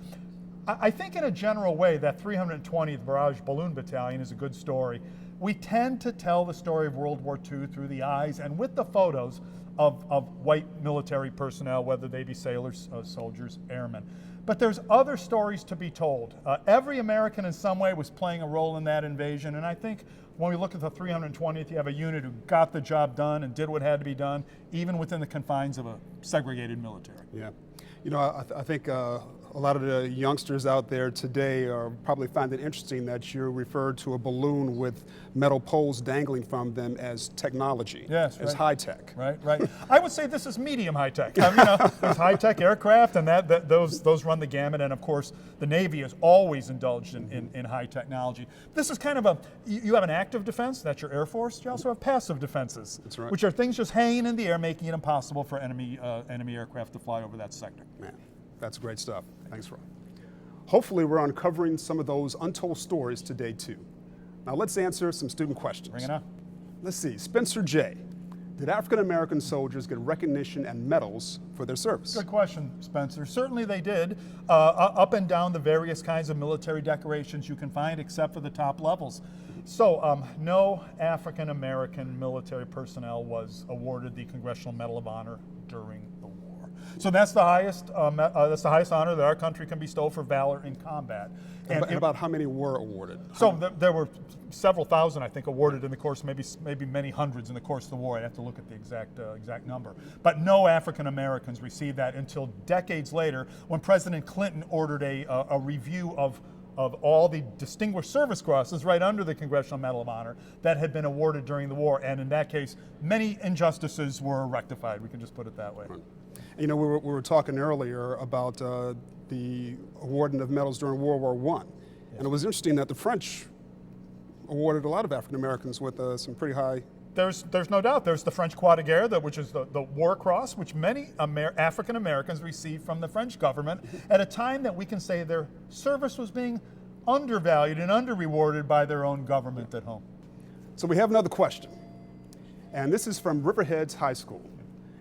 I think in a general way, that 320th Barrage Balloon Battalion is a good story. We tend to tell the story of World War II through the eyes and with the photos of white military personnel, whether they be sailors, soldiers, airmen. But there's other stories to be told. Every American in some way was playing a role in that invasion, and I think when we look at the 320th, you have a unit who got the job done and did what had to be done, even within the confines of a segregated military. Yeah. You know, I think a lot of the youngsters out there today probably find it interesting that you referred to a balloon with metal poles dangling from them as technology, yes, as high tech. Right. I would say this is medium high tech. You know, there's high tech aircraft, and those run the gamut. And of course, the Navy has always indulged in high technology. This is kind of you have an active defense, that's your Air Force. You also have passive defenses, that's right, which are things just hanging in the air, making it impossible for enemy aircraft to fly over that sector. Man, that's great stuff. Thanks, Rob. Hopefully we're uncovering some of those untold stories today too. Now let's answer some student questions. Bring it on. Let's see, Spencer J. Did African American soldiers get recognition and medals for their service? Good question, Spencer. Certainly they did, up and down the various kinds of military decorations you can find except for the top levels. So no African American military personnel was awarded the Congressional Medal of Honor during the war. So that's the highest honor that our country can bestow for valor in combat. And about how many were awarded? So there were several thousand, I think, awarded in the course, maybe many hundreds in the course of the war. I have to look at the exact number. But no African Americans received that until decades later, when President Clinton ordered a review of all the Distinguished Service Crosses right under the Congressional Medal of Honor that had been awarded during the war. And in that case, many injustices were rectified. We can just put it that way. Right. You know, we were talking earlier about the awarding of medals during World War I. Yes. And it was interesting that the French awarded a lot of African Americans with some pretty high. There's no doubt. There's the French Croix de Guerre, which is the War Cross, which many African Americans received from the French government at a time that we can say their service was being undervalued and under-rewarded by their own government at home. So we have another question, and this is from Riverheads High School.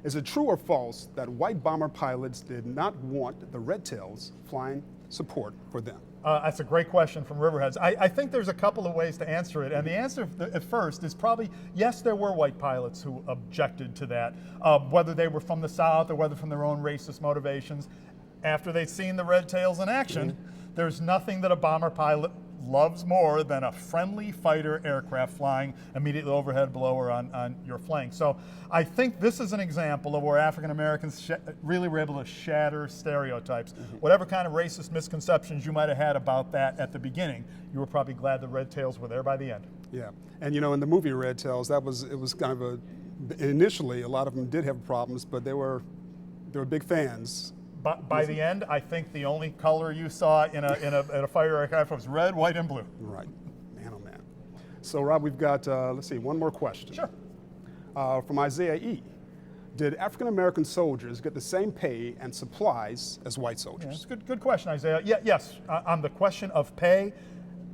Is it true or false that white bomber pilots did not want the red tails flying support for them? That's a great question from Riverheads. I think there's a couple of ways to answer it, and the answer at first is probably yes, there were white pilots who objected to that, whether they were from the South or whether from their own racist motivations. After they'd seen the red tails in action, there's nothing that a bomber pilot loves more than a friendly fighter aircraft flying immediately overhead, below, or on your flank. So I think this is an example of where African Americans really were able to shatter stereotypes. Whatever kind of racist misconceptions you might have had about that at the beginning, you were probably glad the red tails were there by the end. Yeah, and you know, in the movie Red Tails, it was kind of initially a lot of them did have problems, but they were big fans. By the end, I think the only color you saw in a fighter aircraft was red, white, and blue. Right, man, oh man. So Rob, we've got, let's see, one more question. Sure. From Isaiah E. Did African American soldiers get the same pay and supplies as white soldiers? Yeah, good question, Isaiah. Yes, on the question of pay,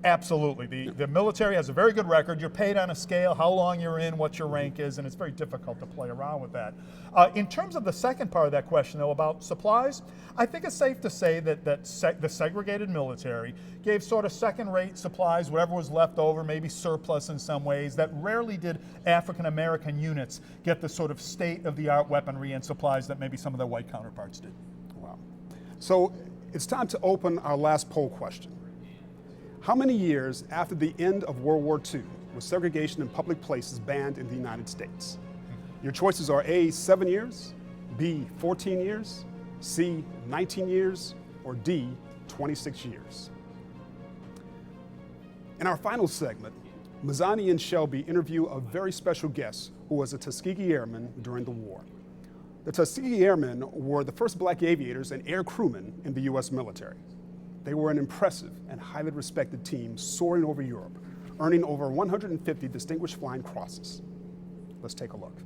absolutely. The military has a very good record. You're paid on a scale, how long you're in, what your rank is, and it's very difficult to play around with that. In terms of the second part of that question, though, about supplies, I think it's safe to say that the segregated military gave sort of second-rate supplies, whatever was left over, maybe surplus in some ways, that rarely did African-American units get the sort of state-of-the-art weaponry and supplies that maybe some of their white counterparts did. Wow. So it's time to open our last poll question. How many years after the end of World War II was segregation in public places banned in the United States? Your choices are A, 7 years, B, 14 years, C, 19 years, or D, 26 years. In our final segment, Mazani and Shelby interview a very special guest who was a Tuskegee Airman during the war. The Tuskegee Airmen were the first black aviators and air crewmen in the U.S. military. They were an impressive and highly respected team soaring over Europe, earning over 150 Distinguished Flying Crosses. Let's take a look.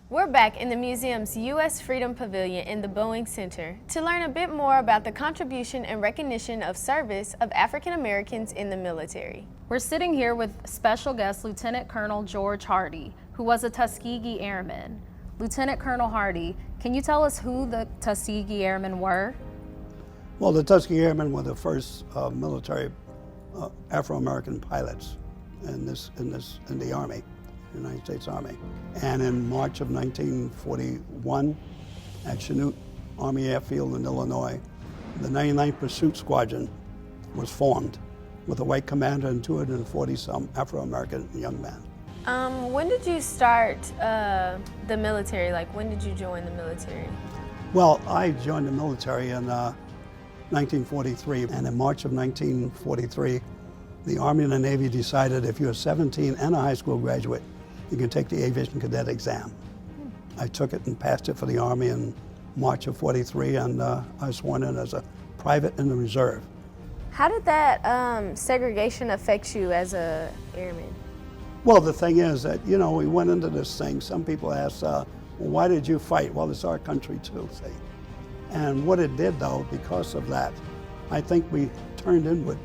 We're back in the museum's U.S. Freedom Pavilion in the Boeing Center to learn a bit more about the contribution and recognition of service of African Americans in the military. We're sitting here with special guest Lieutenant Colonel George Hardy, who was a Tuskegee Airman. Lieutenant Colonel Hardy, can you tell us who the Tuskegee Airmen were? Well, the Tuskegee Airmen were the first military Afro-American pilots in the Army, United States Army. And in March of 1941, at Chanute Army Airfield in Illinois, the 99th Pursuit Squadron was formed with a white commander and 240-some Afro-American young men. When did you start the military? Like, when did you join the military? Well, I joined the military in 1943, and in March of 1943, the Army and the Navy decided if you're 17 and a high school graduate, you can take the aviation cadet exam. I took it and passed it for the Army in March of 43, and I was sworn in as a private in the reserve. How did that segregation affect you as a airman? Well, the thing is that, you know, we went into this thing. Some people ask, well, why did you fight? Well, it's our country too, see. And what it did, though, because of that, I think we turned in with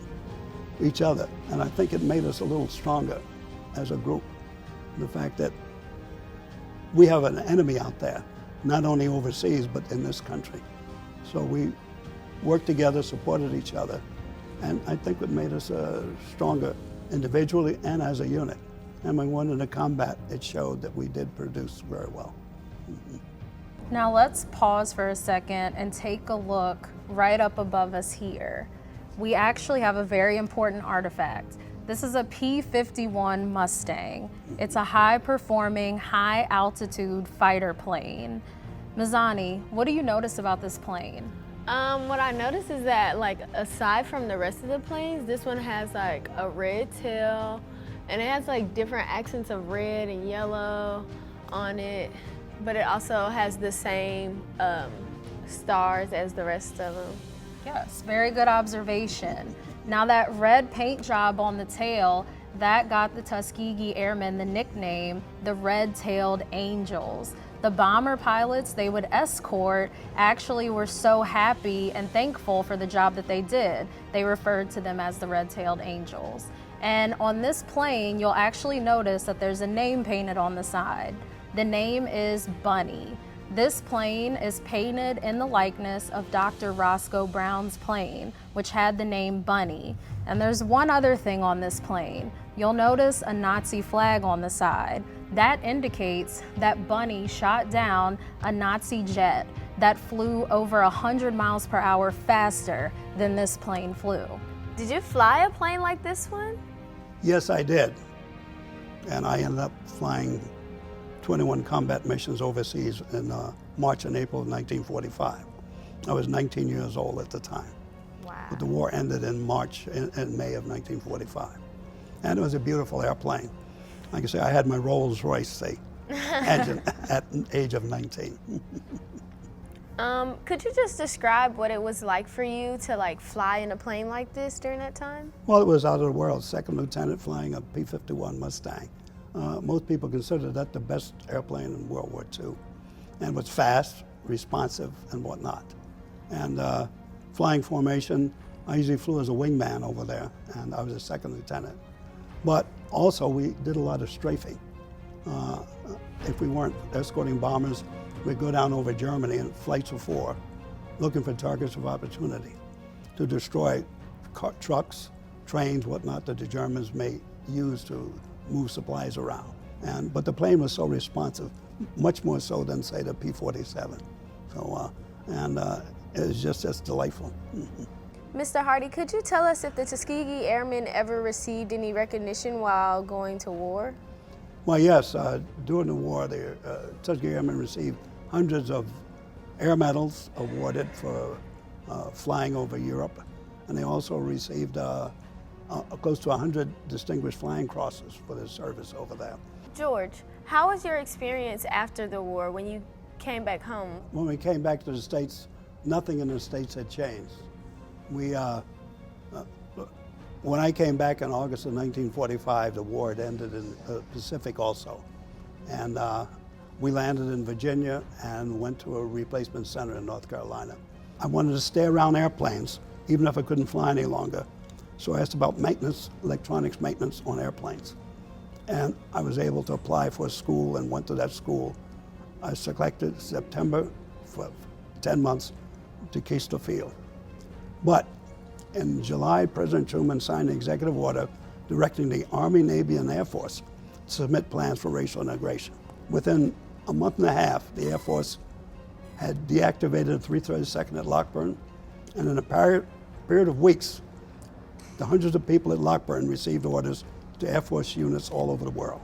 each other. And I think it made us a little stronger as a group. The fact that we have an enemy out there, not only overseas, but in this country. So we worked together, supported each other. And I think it made us stronger individually and as a unit. And when we went into combat, it showed that we did produce very well. Mm-hmm. Now let's pause for a second and take a look right up above us here. We actually have a very important artifact. This is a P-51 Mustang. It's a high-performing, high-altitude fighter plane. Mazani, what do you notice about this plane? What I noticed is that, like, aside from the rest of the planes, this one has like a red tail, and it has like different accents of red and yellow on it, but it also has the same stars as the rest of them. Yes, very good observation. Now that red paint job on the tail, that got the Tuskegee Airmen the nickname the Red-Tailed Angels. The bomber pilots they would escort actually were so happy and thankful for the job that they did. They referred to them as the Red-Tailed Angels. And on this plane, you'll actually notice that there's a name painted on the side. The name is Bunny. This plane is painted in the likeness of Dr. Roscoe Brown's plane, which had the name Bunny. And there's one other thing on this plane. You'll notice a Nazi flag on the side. That indicates that Bunny shot down a Nazi jet that flew over 100 miles per hour faster than this plane flew. Did you fly a plane like this one? Yes, I did. And I ended up flying 21 combat missions overseas in March and April of 1945. I was 19 years old at the time. Wow. But the war ended in March and May of 1945. And it was a beautiful airplane. Like I say, I had my Rolls Royce engine at the age of 19. Could you just describe what it was like for you to fly in a plane like this during that time? Well, it was out of the world. Second lieutenant flying a P-51 Mustang. Most people consider that the best airplane in World War II. And was fast, responsive, and whatnot. And flying formation, I usually flew as a wingman over there, and I was a second lieutenant. But also, we did a lot of strafing. If we weren't escorting bombers, we'd go down over Germany in flights of 4, looking for targets of opportunity to destroy trucks, trains, whatnot, that the Germans may use to move supplies around. But the plane was so responsive, much more so than, say, the P-47. So, it was just delightful. Mr. Hardy, could you tell us if the Tuskegee Airmen ever received any recognition while going to war? Well, yes. During the war, the Tuskegee Airmen received hundreds of air medals awarded for flying over Europe, and they also received close to 100 distinguished flying crosses for their service over there. George, how was your experience after the war when you came back home? When we came back to the States, nothing in the States had changed. When I came back in August of 1945, the war had ended in the Pacific also. And we landed in Virginia and went to a replacement center in North Carolina. I wanted to stay around airplanes, even if I couldn't fly any longer. So I asked about maintenance, electronics maintenance on airplanes. And I was able to apply for a school and went to that school. I was selected September for 10 months to Keystone Field. But in July, President Truman signed an executive order directing the Army, Navy, and Air Force to submit plans for racial integration. Within a month and a half, the Air Force had deactivated 332nd at Lockburn, and in a period of weeks, the hundreds of people at Lockburn received orders to Air Force units all over the world.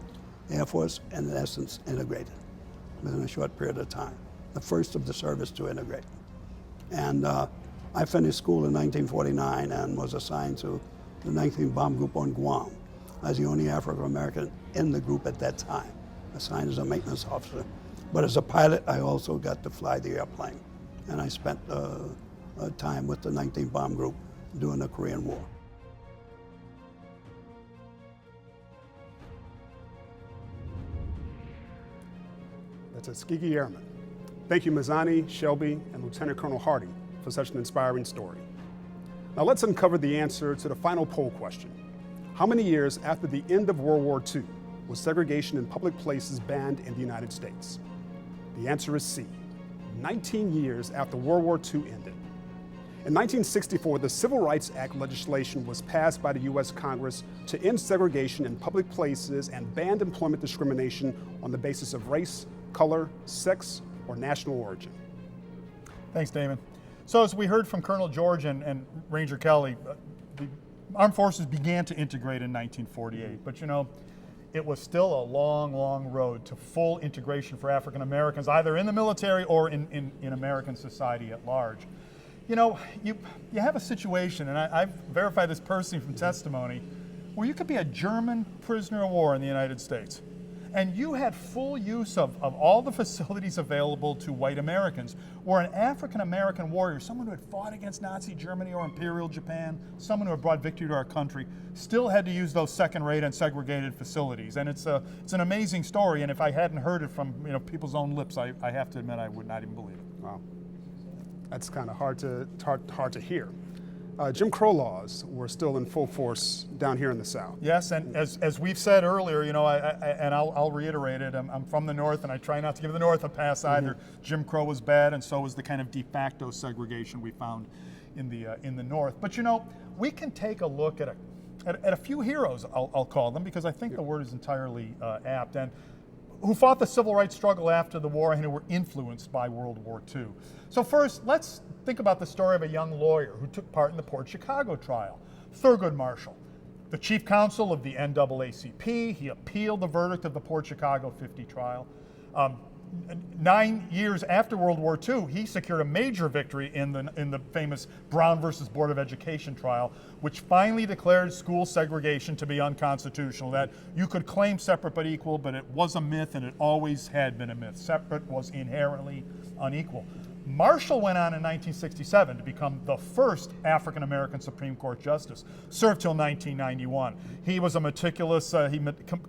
The Air Force, in essence, integrated within a short period of time, the first of the service to integrate. And I finished school in 1949 and was assigned to the 19th Bomb Group on Guam. I was the only African American in the group at that time, assigned as a maintenance officer. But as a pilot, I also got to fly the airplane. And I spent time with the 19th Bomb Group during the Korean War. The Tuskegee Airmen. Thank you, Mazzani, Shelby, and Lieutenant Colonel Hardy for such an inspiring story. Now let's uncover the answer to the final poll question. How many years after the end of World War II was segregation in public places banned in the United States? The answer is C, 19 years after World War II ended. In 1964, the Civil Rights Act legislation was passed by the U.S. Congress to end segregation in public places and banned employment discrimination on the basis of race, color, sex, or national origin. Thanks, Damon. So as we heard from Colonel George and Ranger Kelly, the armed forces began to integrate in 1948, but you know, it was still a long, long road to full integration for African Americans, either in the military or in American society at large. You know, you have a situation, and I've verified this personally from testimony, where you could be a German prisoner of war in the United States, and you had full use of all the facilities available to white Americans, where an African American warrior, someone who had fought against Nazi Germany or Imperial Japan, someone who had brought victory to our country, still had to use those second-rate and segregated facilities. And it's an amazing story, and if I hadn't heard it from people's own lips, I have to admit I would not even believe it. Wow. That's kind of hard to hear. Jim Crow laws were still in full force down here in the South. Yes, and as we've said earlier, you know, I'll reiterate it. I'm from the North, and I try not to give the North a pass either. Jim Crow was bad, and so was the kind of de facto segregation we found in the North. But you know, we can take a look at a few heroes, I'll call them, because I think the word is entirely apt, and who fought the civil rights struggle after the war and who were influenced by World War II. So first, let's think about the story of a young lawyer who took part in the Port Chicago trial, Thurgood Marshall. The chief counsel of the NAACP, he appealed the verdict of the Port Chicago 50 trial. 9 years after World War II, he secured a major victory in the famous Brown versus Board of Education trial, which finally declared school segregation to be unconstitutional, that you could claim separate but equal, but it was a myth, and it always had been a myth. Separate was inherently unequal. Marshall went on in 1967 to become the first African-American Supreme Court justice, served till 1991. He was a meticulous, he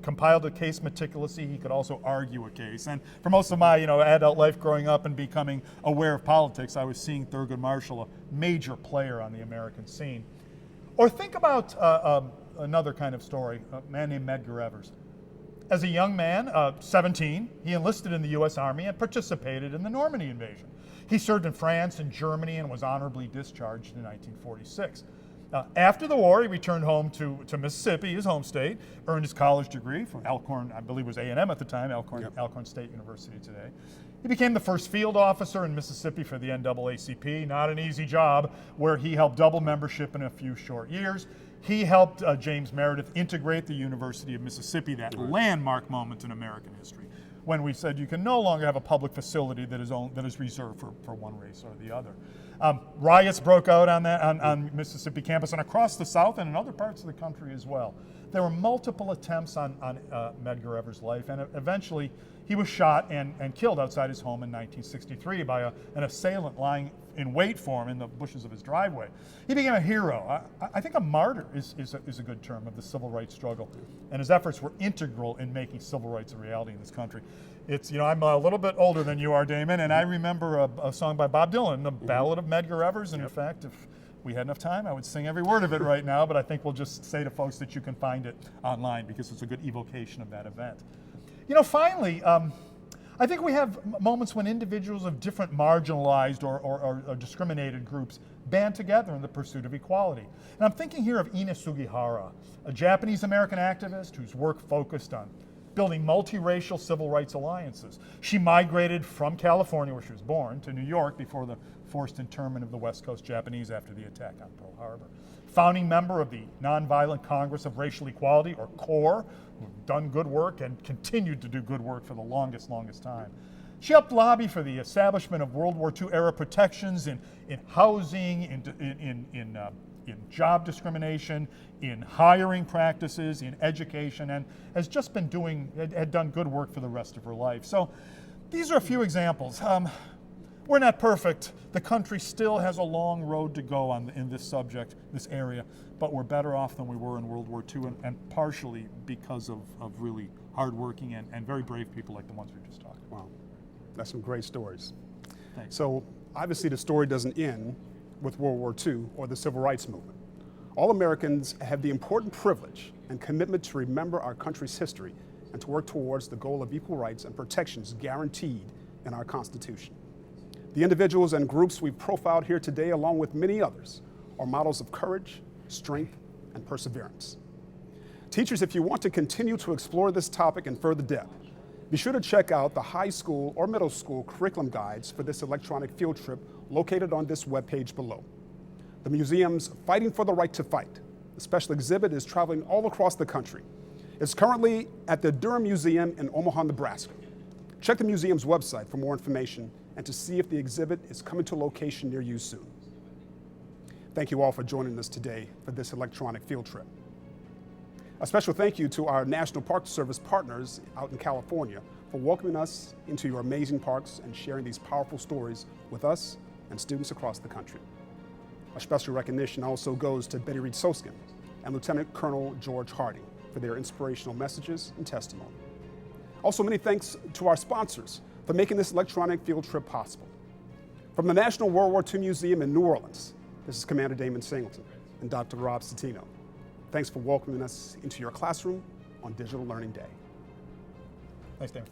compiled a case meticulously. He could also argue a case. And for most of my adult life growing up and becoming aware of politics, I was seeing Thurgood Marshall a major player on the American scene. Or think about another kind of story, a man named Medgar Evers. As a young man, 17, he enlisted in the U.S. Army and participated in the Normandy invasion. He served in France and Germany and was honorably discharged in 1946. After the war, he returned home to Mississippi, his home state, earned his college degree from Alcorn, I believe it was A&M at the time, Alcorn State University today. He became the first field officer in Mississippi for the NAACP, not an easy job, where he helped double membership in a few short years. He helped James Meredith integrate the University of Mississippi, that landmark moment in American history, when we said you can no longer have a public facility that is reserved for one race or the other. Riots broke out on Mississippi campus and across the South and in other parts of the country as well. There were multiple attempts on Medgar Evers' life, and eventually he was shot and killed outside his home in 1963 by an assailant lying in wait for him in the bushes of his driveway. He became a hero. I think a martyr is a good term of the civil rights struggle, and his efforts were integral in making civil rights a reality in this country. It's, I'm a little bit older than you are, Damon, and I remember a song by Bob Dylan, The Ballad of Medgar Evers, and in fact, if we had enough time, I would sing every word of it right now, but I think we'll just say to folks that you can find it online because it's a good evocation of that event. Finally, I think we have moments when individuals of different marginalized or discriminated groups band together in the pursuit of equality. And I'm thinking here of Ina Sugihara, a Japanese-American activist whose work focused on building multiracial civil rights alliances. She migrated from California, where she was born, to New York before the forced internment of the West Coast Japanese after the attack on Pearl Harbor. Founding member of the Nonviolent Congress of Racial Equality, or CORE, who've done good work and continued to do good work for the longest time. She helped lobby for the establishment of World War II era protections in housing, in job discrimination, in hiring practices, in education, and has just been had done good work for the rest of her life. So these are a few examples. We're not perfect. The country still has a long road to go in this subject, this area, but we're better off than we were in World War II, and partially because of really hardworking and very brave people like the ones we just talked about. Wow, that's some great stories. Thanks. So obviously the story doesn't end with World War II or the Civil Rights Movement. All Americans have the important privilege and commitment to remember our country's history and to work towards the goal of equal rights and protections guaranteed in our Constitution. The individuals and groups we've profiled here today, along with many others, are models of courage, strength, and perseverance. Teachers, if you want to continue to explore this topic in further depth, be sure to check out the high school or middle school curriculum guides for this electronic field trip located on this webpage below. The museum's Fighting for the Right to Fight, the special exhibit, is traveling all across the country. It's currently at the Durham Museum in Omaha, Nebraska. Check the museum's website for more information and to see if the exhibit is coming to a location near you soon. Thank you all for joining us today for this electronic field trip. A special thank you to our National Park Service partners out in California for welcoming us into your amazing parks and sharing these powerful stories with us and students across the country. A special recognition also goes to Betty Reed Soskin and Lieutenant Colonel George Harding for their inspirational messages and testimony. Also, many thanks to our sponsors for making this electronic field trip possible. From the National WWII Museum in New Orleans, This is Commander Damon Singleton and Dr. Rob Citino. Thanks for welcoming us into your classroom on Digital Learning Day. Thanks, Damon.